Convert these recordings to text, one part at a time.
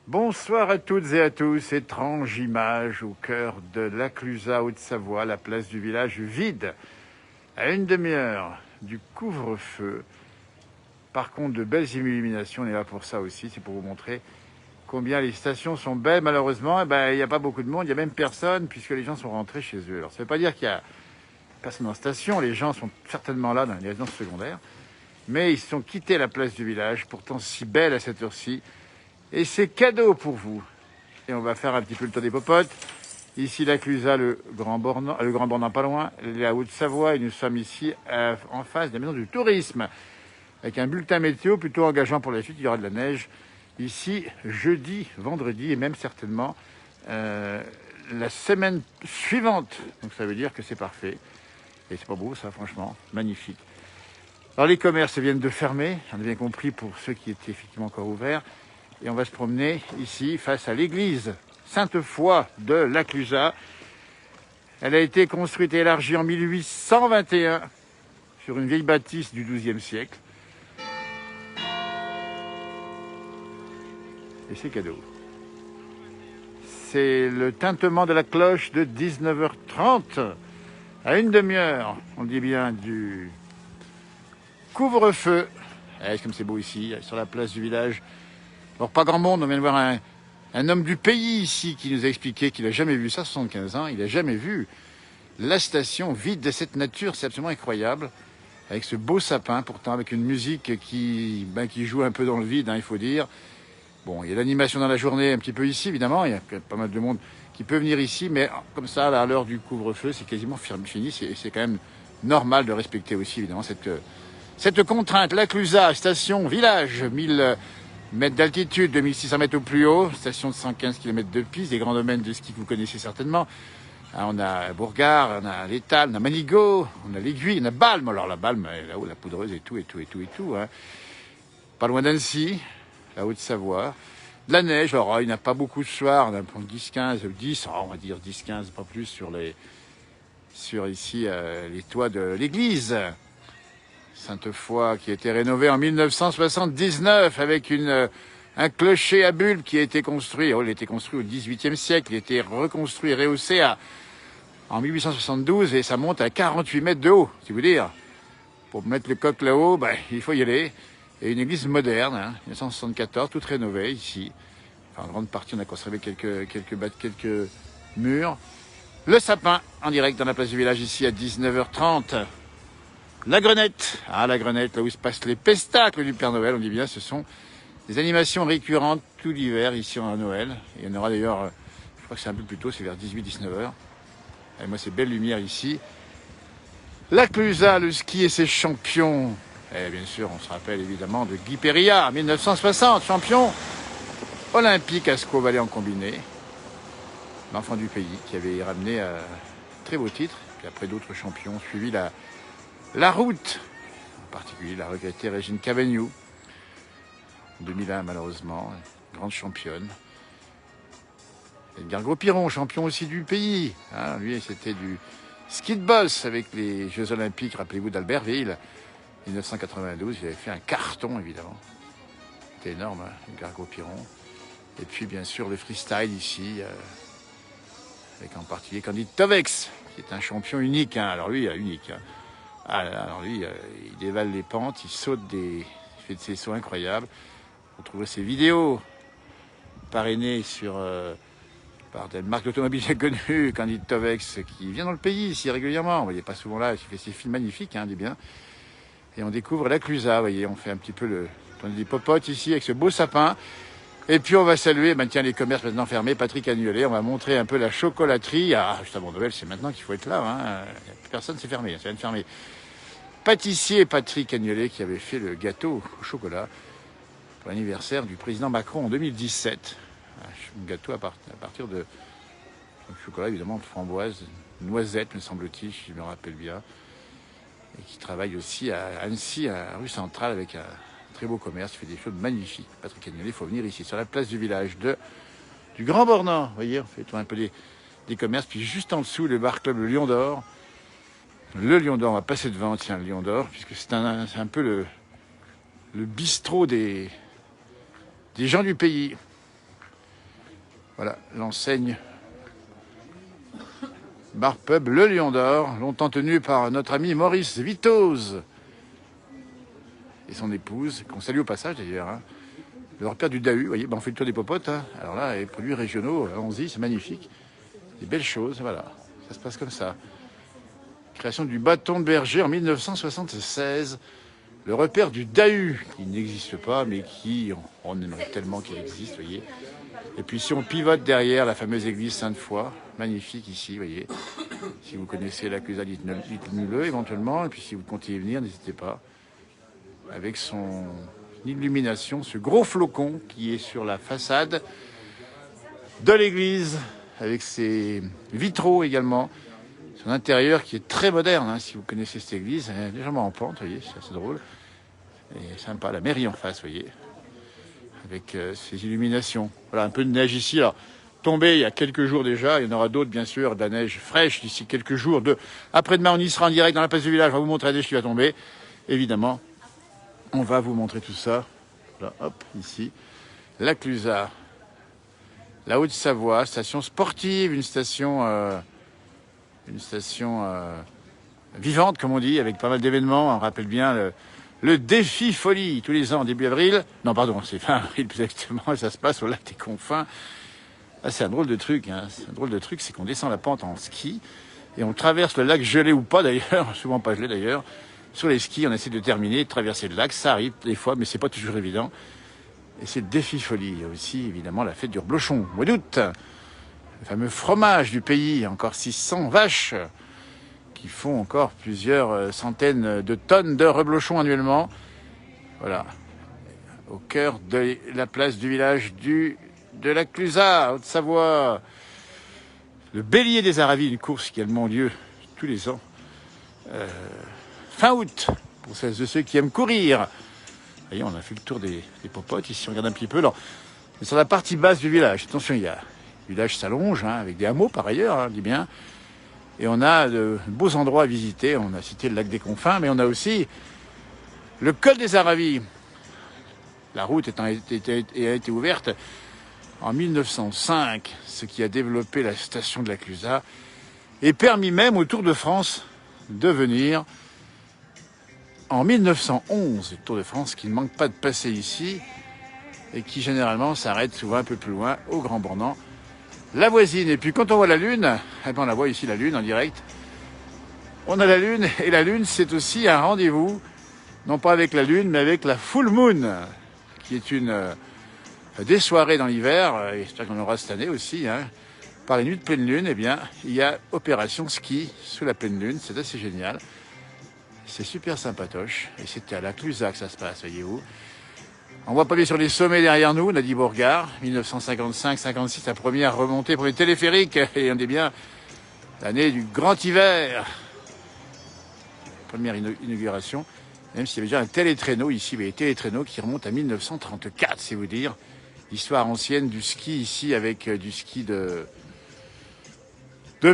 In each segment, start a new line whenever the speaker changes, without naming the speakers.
Bonsoir à toutes et à tous. Étrange image au cœur de l'Aclusat, Haute-Savoie, la place du village vide, à une demi-heure du couvre-feu. Par contre, de belles illuminations, on est là pour ça aussi, c'est pour vous montrer combien les stations sont belles. Malheureusement, il n'y a pas beaucoup de monde, il n'y a même personne, puisque les gens sont rentrés chez eux. Alors, ça ne veut pas dire qu'il y a personne en station, les gens sont certainement là dans les résidences secondaires, mais ils se sont quittés la place du village, pourtant si belle à cette heure-ci. Et c'est cadeau pour vous. Et on va faire un petit peu le tour des popotes. Ici, l'Aclusat, le Grand Bornand pas loin, la Haute-Savoie, et nous sommes ici en face de la maison du tourisme, avec un bulletin météo plutôt engageant pour la suite. Il y aura de la neige ici, jeudi, vendredi, et même certainement la semaine suivante. Donc ça veut dire que c'est parfait. Et c'est pas beau, ça, franchement, magnifique. Alors les commerces viennent de fermer, j'en ai bien compris pour ceux qui étaient effectivement encore ouverts. Et on va se promener ici face à l'église Sainte-Foy de l'Aclusat. Elle a été construite et élargie en 1821 sur une vieille bâtisse du XIIe siècle. Et c'est cadeau. C'est le tintement de la cloche de 19h30 à une demi-heure, on dit bien, du couvre-feu. Comme c'est beau ici, sur la place du village. Alors, pas grand monde, on vient de voir un homme du pays ici qui nous a expliqué qu'il n'a jamais vu ça, 75 ans, il n'a jamais vu la station vide de cette nature, c'est absolument incroyable, avec ce beau sapin, pourtant avec une musique qui joue un peu dans le vide, il faut dire. Bon, il y a l'animation dans la journée un petit peu ici, évidemment, il y a pas mal de monde qui peut venir ici, mais comme ça, là, à l'heure du couvre-feu, c'est quasiment fini, c'est quand même normal de respecter aussi, évidemment, cette contrainte. L'Aclusat, station, village, 1000 mètres d'altitude, 2600 mètres au plus haut, station de 115 km de piste, des grands domaines de ski que vous connaissez certainement. On a Bourgard, on a l'Étal, on a Manigot, on a l'Aiguille, on a Balme. Alors la Balme, là-haut, la Poudreuse et tout. Hein. Pas loin d'Annecy, la Haute-Savoie. De la neige, alors il n'y en a pas beaucoup ce soir, on a 10, 15, 10, on va dire 10, 15, pas plus sur ici les toits de l'église Sainte-Foy, qui a été rénovée en 1979 avec un clocher à bulbe qui a été construit. Il a été construit au XVIIIe siècle, il a été reconstruit, rehaussé en 1872 et ça monte à 48 mètres de haut, si vous dire. Pour mettre le coq là-haut, il faut y aller. Et une église moderne, 1974, toute rénovée ici. Enfin, en grande partie, on a conservé quelques murs. Le sapin, en direct dans la place du village ici à 19h30. La Grenette, la Grenette, là où se passent les pestacles du Père Noël, on dit bien, ce sont des animations récurrentes tout l'hiver ici à Noël. Et il y en aura d'ailleurs, je crois que c'est un peu plus tôt, c'est vers 18-19 heures. Et moi, c'est belle lumière ici. L'Aclusat, le ski et ses champions. Et bien sûr, on se rappelle évidemment de Guy Périllat, 1960, champion olympique à Squaw Valley en combiné. L'enfant du pays qui avait ramené un très beau titre. Puis après, d'autres champions ont suivi la route, en particulier la regrettée Régine Cavagnou, 2001 malheureusement, grande championne. Edgar Gros-Piron, champion aussi du pays. Lui, c'était du ski de boss avec les Jeux Olympiques, rappelez-vous, d'Albertville, 1992. Il avait fait un carton, évidemment. C'était énorme, Edgar Gros-Piron. Et puis, bien sûr, le freestyle ici, avec en particulier Candide Tovex, qui est un champion unique. Alors lui, unique. Alors lui, il dévale les pentes, il fait de ses sauts incroyables. Vous trouverez ses vidéos parrainées par des marques d'automobile connues, Candide Tovex, qui vient dans le pays ici régulièrement. Vous voyez, pas souvent là, il fait ses films magnifiques, dit bien. Et on découvre l'Aclusat, vous voyez, on fait un petit peu des popotes ici avec ce beau sapin. Et puis on va saluer, les commerces maintenant fermés, Patrick Agnolet, on va montrer un peu la chocolaterie. Juste avant Noël, c'est maintenant qu'il faut être là, Personne s'est fermé, ça vient de fermer. Pâtissier Patrick Agnolet qui avait fait le gâteau au chocolat pour l'anniversaire du président Macron en 2017. Un gâteau à partir de chocolat, évidemment, de framboise, noisette, me semble-t-il, si je me rappelle bien. Et qui travaille aussi à Annecy, à rue Centrale, avec un très beau commerce. Il fait des choses magnifiques. Patrick Agnolet, il faut venir ici, sur la place du village du Grand Bornand. Vous voyez, on fait un peu des commerces. Puis juste en dessous, le bar club Le Lion d'Or. Le Lion d'Or, on va passer devant, le Lion d'Or, puisque c'est un peu le bistrot des gens du pays. Voilà, l'enseigne Bar Pub, le Lion d'Or, longtemps tenu par notre ami Maurice Vitoz et son épouse, qu'on salue au passage d'ailleurs. Hein. Le repère du Dahu, vous voyez, ben on fait le tour des popotes. Hein. Alors là, les produits régionaux, allons-y, c'est magnifique. Des belles choses, voilà. Ça se passe comme ça. Création du bâton de berger en 1976. Le repère du Dahu, qui n'existe pas, mais qui, on aimerait tellement qu'il existe, vous voyez. Et puis si on pivote derrière la fameuse église Sainte-Foy, magnifique ici, vous voyez. Si vous connaissez la Clusa, dites-nous-le éventuellement. Et puis si vous comptez y venir, n'hésitez pas. Avec son illumination, ce gros flocon qui est sur la façade de l'église, avec ses vitraux également. Son intérieur qui est très moderne, hein, si vous connaissez cette église, elle est légèrement en pente, vous voyez, c'est assez drôle. Et sympa, la mairie en face, vous voyez, avec ses illuminations. Voilà, un peu de neige ici. Alors, tombée il y a quelques jours déjà, il y en aura d'autres bien sûr, de la neige fraîche d'ici quelques jours. Après-demain, on y sera en direct dans la place du village, on va vous montrer la neige qui va tomber. Évidemment, on va vous montrer tout ça. Là, hop, ici, la Clusa, la Haute-Savoie, station sportive, une station vivante, comme on dit, avec pas mal d'événements. On rappelle bien le défi folie, tous les ans, début avril. Non, pardon, c'est fin avril plus exactement, et ça se passe au lac des Confins. Ah, c'est un drôle de truc, hein. C'est un drôle de truc, c'est qu'on descend la pente en ski, et on traverse le lac gelé ou pas d'ailleurs, souvent pas gelé d'ailleurs. Sur les skis, on essaie de terminer, de traverser le lac, ça arrive des fois, mais c'est pas toujours évident. Et c'est le défi folie. Il y a aussi, évidemment, la fête du reblochon, au mois d'août. Le fameux fromage du pays, encore 600 vaches qui font encore plusieurs centaines de tonnes de reblochons annuellement. Voilà, au cœur de la place du village de la Clusa, Haute-Savoie. Le bélier des Aravis, une course qui a lieu tous les ans. Fin août, pour celles de ceux qui aiment courir. Vous voyez, on a fait le tour des popotes. Ici, on regarde un petit peu. Alors, sur la partie basse du village, attention, le village s'allonge, hein, avec des hameaux par ailleurs, hein, on dit bien. Et on a de beaux endroits à visiter. On a cité le lac des Confins, mais on a aussi le col des Aravis. La route a été ouverte en 1905, ce qui a développé la station de la Clusa et permis même au Tour de France de venir en 1911. Le Tour de France qui ne manque pas de passer ici et qui généralement s'arrête souvent un peu plus loin au Grand Bornand. La voisine. Et puis quand on voit la Lune, eh ben on la voit ici, la Lune en direct. On a la Lune, et la Lune c'est aussi un rendez-vous, non pas avec la Lune, mais avec la Full Moon, qui est des soirées dans l'hiver, et j'espère qu'on aura cette année aussi, hein. Par les nuits de pleine lune, eh bien, il y a opération ski sous la pleine lune, c'est assez génial. C'est super sympatoche, et c'était à la Clusa que ça se passe, voyez-vous. On voit pas bien sur les sommets derrière nous, on a dit Bourgard, 1955-56, la première remontée pour les téléphériques, et on est bien l'année du grand hiver. Première inauguration, même s'il y avait déjà un télétraîneau ici, mais les télétraîneaux qui remontent à 1934, c'est vous dire. L'histoire ancienne du ski ici, avec du ski de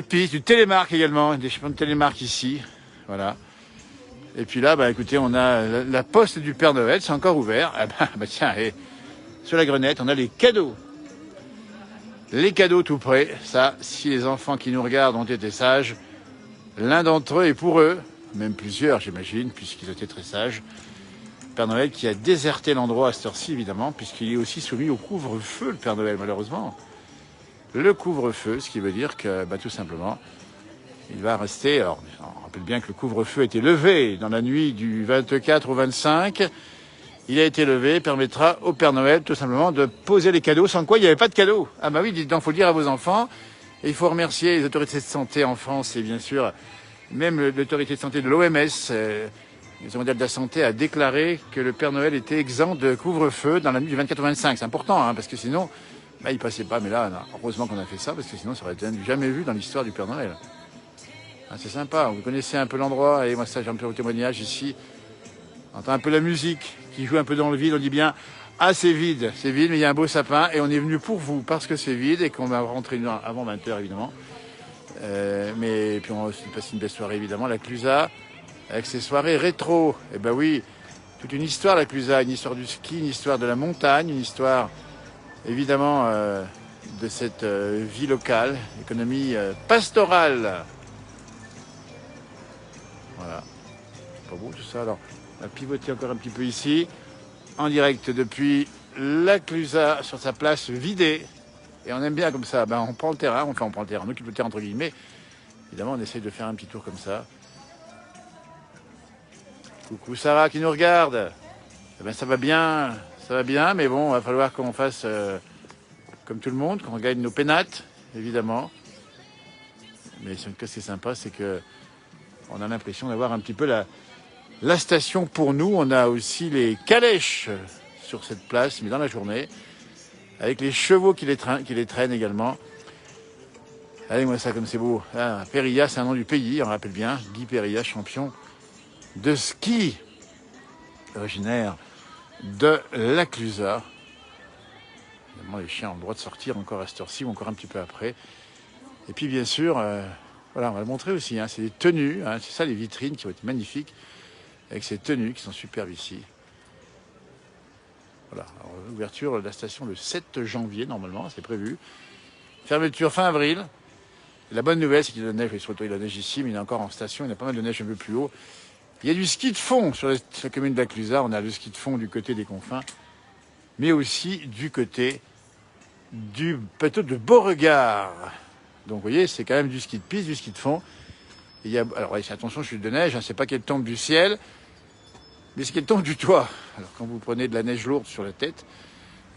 piste, du télémark également, des champions de télémark ici, voilà. Et puis là, bah écoutez, on a la poste du Père Noël, c'est encore ouvert. Ah bah tiens, et sur la grenette, on a les cadeaux. Les cadeaux tout près. Ça, si les enfants qui nous regardent ont été sages, l'un d'entre eux est pour eux, même plusieurs j'imagine, puisqu'ils ont été très sages. Père Noël qui a déserté l'endroit à cette heure-ci, évidemment, puisqu'il est aussi soumis au couvre-feu, le Père Noël, malheureusement. Le couvre-feu, ce qui veut dire que, bah, tout simplement, il va rester... Alors, on rappelle bien que le couvre-feu a été levé dans la nuit du 24 au 25. Il a été levé, permettra au Père Noël, tout simplement, de poser les cadeaux, sans quoi il n'y avait pas de cadeaux. Ah bah oui, dites donc, il faut le dire à vos enfants. Et il faut remercier les autorités de santé en France, et bien sûr, même l'autorité de santé de l'OMS, l'Organisation mondiale de la santé, a déclaré que le Père Noël était exempt de couvre-feu dans la nuit du 24 au 25. C'est important, hein, parce que sinon, bah, il passait pas. Mais là, heureusement qu'on a fait ça, parce que sinon, ça aurait été jamais vu dans l'histoire du Père Noël. Ah, c'est sympa, vous connaissez un peu l'endroit, et moi, ça, j'ai un peu au témoignage ici. On entend un peu la musique qui joue un peu dans le vide, on dit bien, ah, c'est vide, mais il y a un beau sapin, et on est venu pour vous, parce que c'est vide, et qu'on va rentrer avant 20h, évidemment. Mais puis on va aussi passer une belle soirée, évidemment, la Clusa, avec ses soirées rétro. Eh ben oui, toute une histoire, la Clusa, une histoire du ski, une histoire de la montagne, une histoire, évidemment, de cette vie locale, économie pastorale. Voilà, pas beau tout ça. Alors, on va pivoter encore un petit peu ici, en direct depuis la Clusaz sur sa place vidée. Et on aime bien comme ça, ben, on prend le terrain, on prend le terrain, on occupe le terrain entre guillemets. Évidemment, on essaye de faire un petit tour comme ça. Coucou Sarah qui nous regarde. Eh ben, ça va bien, mais bon, il va falloir qu'on fasse comme tout le monde, qu'on gagne nos pénates, évidemment. Mais ce qui est sympa, c'est que on a l'impression d'avoir un petit peu la station pour nous. On a aussi les calèches sur cette place, mais dans la journée, avec les chevaux qui les traînent également. Allez, moi ça comme c'est beau. Ah, Périlla, c'est un nom du pays, on rappelle bien. Guy Périlla, champion de ski, originaire de la Clusaz. Évidemment, les chiens ont le droit de sortir encore à cette heure-ci ou encore un petit peu après. Et puis bien sûr, voilà, on va le montrer aussi, hein, c'est des tenues, hein, c'est ça les vitrines qui vont être magnifiques, avec ces tenues qui sont superbes ici. Voilà, alors, ouverture de la station le 7 janvier normalement, c'est prévu. Fermeture fin avril. Et la bonne nouvelle, c'est qu'il y a de la neige, surtout il y a de la neige ici, mais il y a encore en station, il y a pas mal de neige un peu plus haut. Il y a du ski de fond sur la commune de la Clusaz, on a le ski de fond du côté des confins, mais aussi du côté du plateau de Beauregard. Donc vous voyez, c'est quand même du ski de piste, du ski de fond. Et il y a, alors attention, chute de neige, hein, c'est pas qu'elle tombe du ciel, mais c'est qu'elle tombe du toit. Alors quand vous prenez de la neige lourde sur la tête,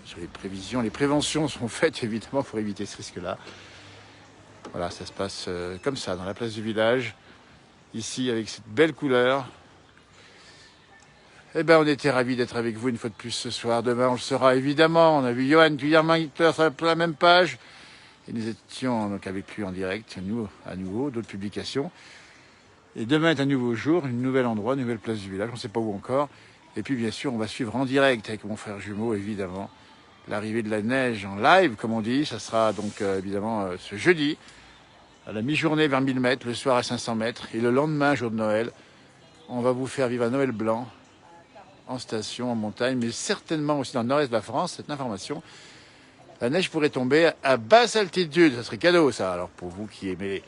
sur les prévisions, les préventions sont faites évidemment pour éviter ce risque-là. Voilà, ça se passe comme ça, dans la place du village, ici avec cette belle couleur. Eh bien, on était ravis d'être avec vous une fois de plus ce soir. Demain, on le sera évidemment. On a vu Johan Guillermin sur la même page. Et nous étions donc avec lui en direct, nous, à nouveau, d'autres publications. Et demain est un nouveau jour, un nouvel endroit, une nouvelle place du village, on ne sait pas où encore. Et puis bien sûr, on va suivre en direct avec mon frère jumeau, évidemment, l'arrivée de la neige en live, comme on dit. Ça sera donc évidemment ce jeudi, à la mi-journée vers 1000 mètres, le soir à 500 mètres. Et le lendemain, jour de Noël, on va vous faire vivre un Noël blanc, en station, en montagne, mais certainement aussi dans le nord-est de la France, cette information. La neige pourrait tomber à basse altitude, ça serait cadeau ça. Alors pour vous qui aimez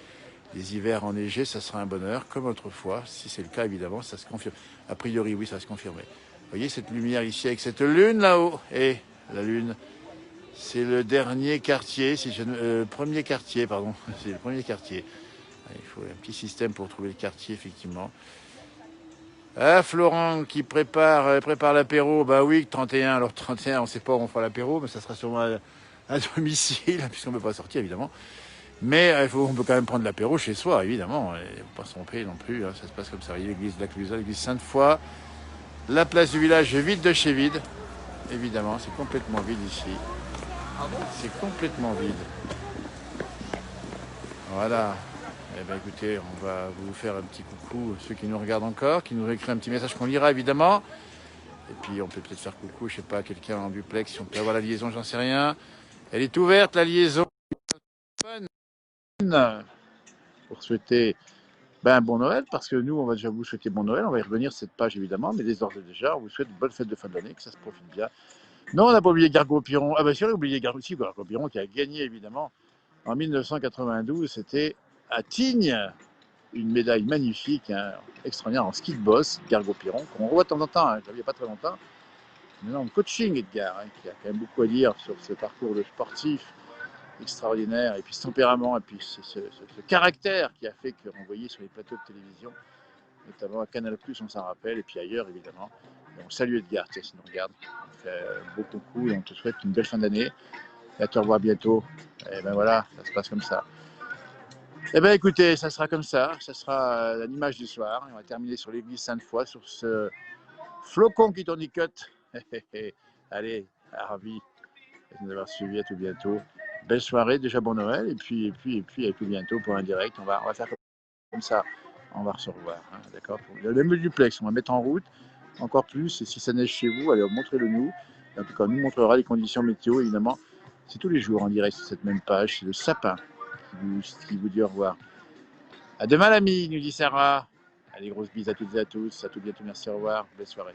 les hivers enneigés, ça sera un bonheur, comme autrefois. Si c'est le cas, évidemment, ça se confirme. A priori, oui, ça va se confirmer. Vous voyez cette lumière ici avec cette lune là-haut. Et la lune, c'est le dernier quartier, premier quartier, pardon. C'est le premier quartier. Il faut un petit système pour trouver le quartier, effectivement. Ah, Florent qui prépare l'apéro. Bah oui, 31. Alors 31, on ne sait pas où on fera l'apéro, mais ça sera sûrement à domicile, puisqu'on ne peut pas sortir, évidemment. Mais on peut quand même prendre l'apéro chez soi, évidemment. Il ne faut pas se tromper non plus, hein, ça se passe comme ça. Vous voyez, l'église de la Clusaz, l'église Sainte-Foy. La place du village est vide de chez vide. Évidemment, c'est complètement vide ici. C'est complètement vide. Voilà. Eh bien écoutez, on va vous faire un petit coucou, ceux qui nous regardent encore, qui nous écrivent un petit message qu'on lira évidemment. Et puis on peut peut-être faire coucou, je sais pas, quelqu'un en duplex, si on peut avoir la liaison, j'en sais rien. Elle est ouverte, la liaison. Pour souhaiter un bon Noël, parce que nous, on va déjà vous souhaiter bon Noël. On va y revenir cette page évidemment, mais dès d'ores et déjà, on vous souhaite une bonne fête de fin d'année, que ça se profite bien. Non, on n'a pas oublié Gargot-Piron. Ah ben si, on a oublié Gargot-Piron qui a gagné évidemment en 1992. C'était à Tignes, une médaille magnifique, hein, extraordinaire en ski de boss, Gargot-Piron, qu'on revoit de temps en temps, hein, il n'y a pas très longtemps. Maintenant, en coaching, Edgar, hein, qui a quand même beaucoup à dire sur ce parcours de sportif extraordinaire, et puis ce tempérament, et puis ce caractère qui a fait qu'on voyait sur les plateaux de télévision, notamment à Canal+, on s'en rappelle, et puis ailleurs, évidemment. Et on salue Edgar, tiens, s'il nous regarde. On fait beau coucou, et on te souhaite une belle fin d'année, et à te revoir bientôt. Et ben voilà, ça se passe comme ça. Eh bien écoutez, ça sera comme ça sera l'image du soir, et on va terminer sur l'église Sainte-Foy, sur ce flocon qui tournicote. Allez, ravi de nous avoir suivis, à tout bientôt. Belle soirée, déjà bon Noël, et puis à tout bientôt pour un direct. On va faire comme ça, on va se revoir, hein, d'accord. Le même duplex, on va mettre en route encore plus, et si ça neige chez vous, allez, montrez-le nous. Et en tout cas, on nous montrera les conditions météo, évidemment. C'est tous les jours en direct sur cette même page, c'est le sapin qui vous dit au revoir. À demain l'ami, nous dit Sarah. Allez, grosses bises à toutes et à tous, à tout bientôt, merci, au revoir, belle soirée.